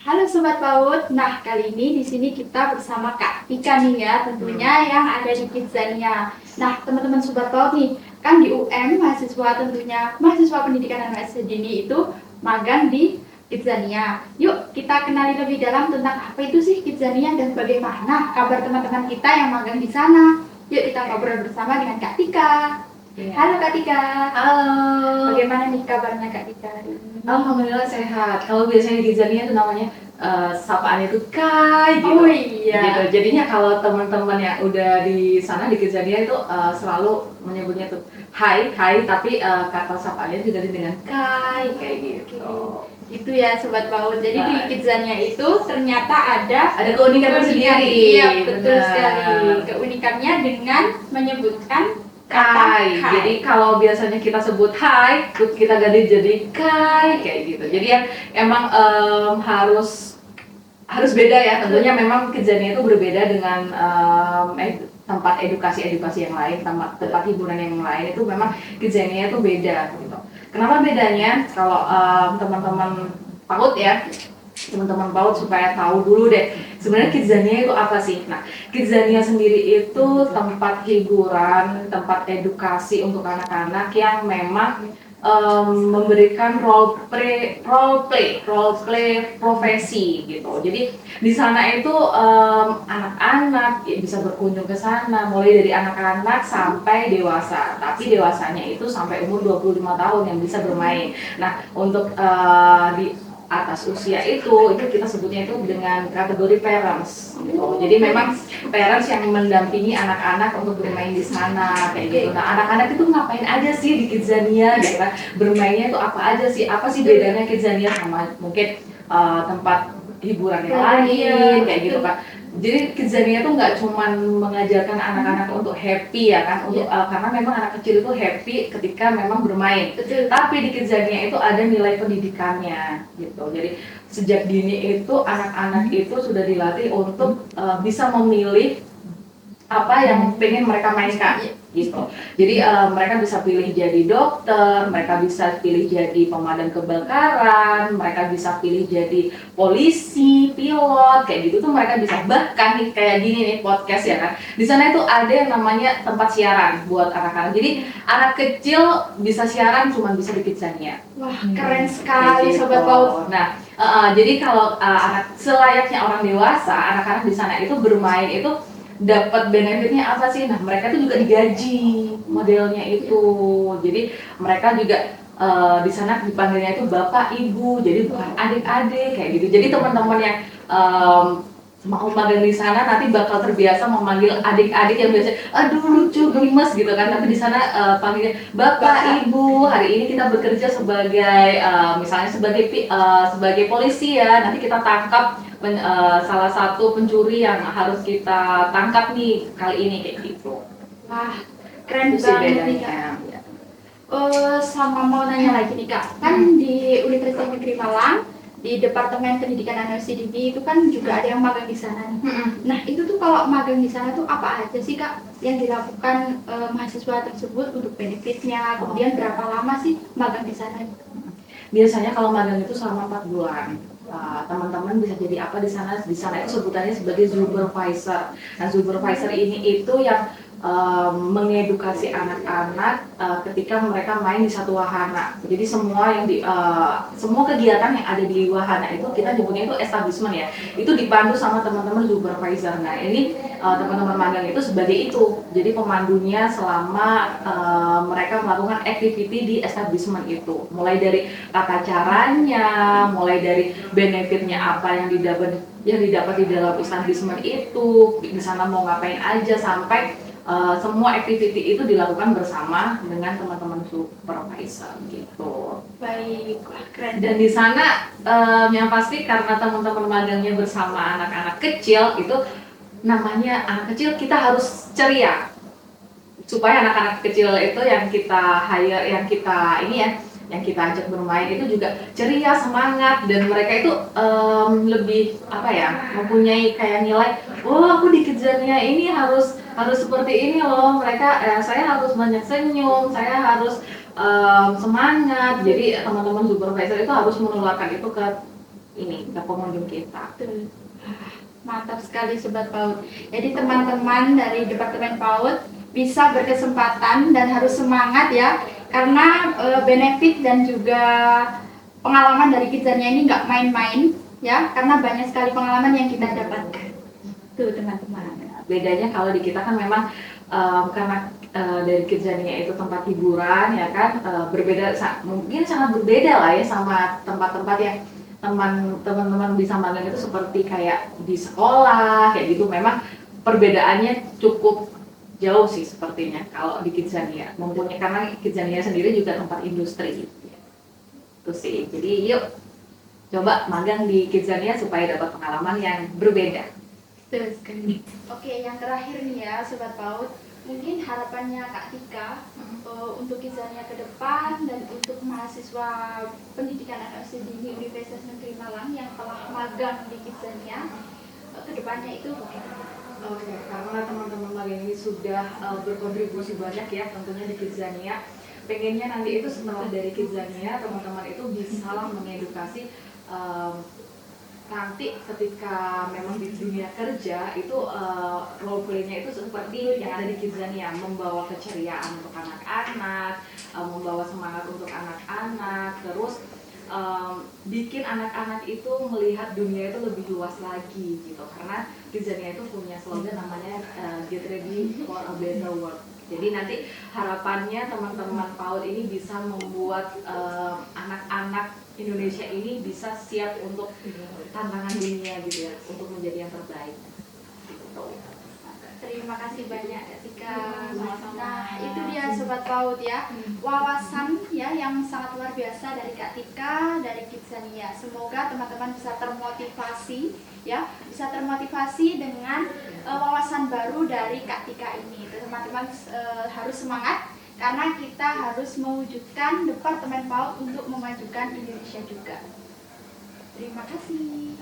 Halo Sobat PAUD, nah kali ini di sini kita bersama Kak Tika nih ya, tentunya yang ada di Kidzania. Nah teman-teman Sobat PAUD nih, kan di UM mahasiswa tentunya mahasiswa pendidikan anak dini itu magang di Kidzania. Yuk kita kenali lebih dalam tentang apa itu sih Kidzania dan bagaimana kabar teman-teman kita yang magang di sana. Yuk kita ngobrol bersama dengan Kak Tika. Halo Kak Tika. Halo. Bagaimana nih kabarnya Kak Tika hari ini? Alhamdulillah sehat. Kalau biasanya di Kidzania itu namanya sapaannya itu Kai gitu. Oh iya. Gitu. Jadinya kalau teman-teman yang udah di sana di Kidzania itu selalu menyebutnya tuh Hai, Hai, tapi kata sapaannya juga dengan Kai kayak gitu. Itu ya Sobat PAUD. Jadi di Kidzania itu ternyata ada keunikan tersendiri. Iya, betul Benar. sekali. Keunikannya dengan menyebutkan kata Kai. hai. Jadi kalau biasanya kita sebut Hai, kita ganti jadi Kai kayak gitu. Jadi yang emang harus beda ya. Tentunya memang Kidzania itu berbeda dengan tempat edukasi yang lain, tempat hiburan yang lain itu memang Kidzania itu beda gitu. Kenapa bedanya? Kalau teman-teman PAUD ya, teman-teman PAUD supaya tahu dulu deh sebenarnya Kidzania itu apa sih. Nah, Kidzania sendiri itu tempat hiburan, tempat edukasi untuk anak-anak yang memang memberikan role play profesi gitu. Jadi di sana itu anak-anak ya, bisa berkunjung ke sana mulai dari anak-anak sampai dewasa. Tapi dewasanya itu sampai umur 25 tahun yang bisa bermain. Nah, untuk di atas usia itu kita sebutnya itu dengan kategori parents gitu. Jadi memang parents yang mendampingi anak-anak untuk bermain di sana kayak gitu. Nah, anak-anak itu ngapain aja sih di Kidzania gitu kan? Bermainnya itu apa aja sih? Apa sih bedanya Kidzania sama mungkin tempat hiburan yang lain kayak gitu kan? Jadi Kidzania tuh nggak cuma mengajarkan anak-anak untuk happy ya kan, untuk karena memang anak kecil itu happy ketika memang bermain. Betul. Tapi di Kidzania itu ada nilai pendidikannya gitu. Jadi sejak dini itu anak-anak itu sudah dilatih untuk bisa memilih apa yang pengen mereka mainkan gitu. Jadi mereka bisa pilih jadi dokter, mereka bisa pilih jadi pemadam kebakaran, mereka bisa pilih jadi polisi, pilot, kayak gitu tuh mereka bisa. Bahkan nih kayak gini nih podcast ya kan. Di sana itu ada yang namanya tempat siaran buat anak-anak. Jadi anak kecil bisa siaran cuma bisa di Kidzania. Wah, keren sekali Gitu. Sobat PAUD. Nah, jadi kalau anak selayaknya orang dewasa, anak-anak di sana itu bermain itu dapat benefitnya apa sih? Nah, mereka tuh juga digaji modelnya itu. Jadi mereka juga di sana dipanggilnya itu bapak ibu, jadi bukan adik-adik kayak gitu. Jadi teman-teman yang mau magang di sana nanti bakal terbiasa memanggil adik-adik yang biasa aduh lucu gemes gitu kan, tapi di sana panggilnya bapak ibu. Hari ini kita bekerja sebagai misalnya sebagai polisi ya, nanti kita tangkap salah satu pencuri yang harus kita tangkap nih kali ini kayak gitu. Wah, keren Itu sih banget nih bedanya. Kak. Sama mau nanya lagi nih Kak, kan di Universitas Negeri Malang di Departemen Pendidikan Anak Dini itu kan juga ada yang magang di sana nih. Nah itu tuh kalau magang di sana tuh apa aja sih Kak yang dilakukan mahasiswa tersebut untuk benefitnya, kemudian berapa lama sih magang di sana? Biasanya kalau magang itu selama 4 bulan. Teman-teman bisa jadi apa di sana? Di sana itu sebutannya sebagai supervisor. Nah, supervisor ini itu yang mengedukasi anak-anak ketika mereka main di satu wahana. Jadi semua kegiatan yang ada di wahana itu kita nyebutnya itu establishment ya. Itu dipandu sama teman-teman supervisor. Nah, ini teman-teman magang itu sebagai itu. Jadi pemandunya selama mereka melakukan activity di establishment itu. Mulai dari tata caranya, mulai dari benefitnya apa yang didapat di dalam establishment itu, di sana mau ngapain aja sampai semua activity itu dilakukan bersama dengan teman-teman supervisor gitu. Baik, wah keren. Dan di sana yang pasti karena teman-teman magangnya bersama anak-anak kecil itu namanya anak kecil kita harus ceria supaya anak-anak kecil itu yang kita hire, yang kita ajak bermain itu juga ceria, semangat, dan mereka itu lebih apa ya, mempunyai kayak nilai, oh aku di Kidzania ini harus seperti ini loh, saya harus banyak senyum, saya harus semangat. Jadi teman-teman supervisor itu harus menularkan itu ke ini ke pengunjung kita. Betul. Mantap sekali Sobat PAUD. Jadi teman-teman dari Departemen PAUD bisa berkesempatan dan harus semangat ya, karena benefit dan juga pengalaman dari Kidzania ini nggak main-main ya, karena banyak sekali pengalaman yang kita dapatkan. Tuh teman-teman. Bedanya kalau di kita kan memang karena dari Kidzania itu tempat hiburan ya kan, berbeda, mungkin sangat berbeda lah ya sama tempat-tempat yang teman-teman bisa magang itu seperti kayak di sekolah kayak gitu. Memang perbedaannya cukup jauh sih sepertinya kalau di Kidzania, mempunyai, karena Kidzania sendiri juga tempat industri itu sih. Jadi yuk coba magang di Kidzania supaya dapat pengalaman yang berbeda. Betul sekali. Oke, yang terakhir nih ya Sobat PAUD, mungkin harapannya Kak Tika untuk Kidzania ke depan dan untuk mahasiswa pendidikan anak usia dini Universitas Negeri Malang yang telah magang di Kidzania ke depannya itu bagaimana? Oke, karena teman-teman magang ini sudah berkontribusi banyak ya tentunya di Kidzania. Pengennya nanti itu setelah dari Kidzania teman-teman itu bisa mengedukasi nanti ketika memang di dunia kerja itu role play-nya itu seperti yang ada di Kidzania, membawa keceriaan untuk anak-anak, membawa semangat untuk anak-anak, terus bikin anak-anak itu melihat dunia itu lebih luas lagi gitu. Karena Kidzania itu punya slogan namanya Get Ready for a Better World. Jadi nanti harapannya teman-teman PAUD ini bisa membuat anak-anak Indonesia ini bisa siap untuk tantangan dunia gitu ya, untuk menjadi yang terbaik gitu. Terima kasih banyak ketika Sama-sama. Nah itu dia Sobat PAUD ya, wawasan ya yang sangat luar biasa dari Kak Tika dari Kidzania. Semoga teman-teman bisa termotivasi ya, bisa termotivasi dengan wawasan baru dari Kak Tika ini. Teman-teman harus semangat karena kita harus mewujudkan Departemen PAUD untuk memajukan Indonesia juga. Terima kasih.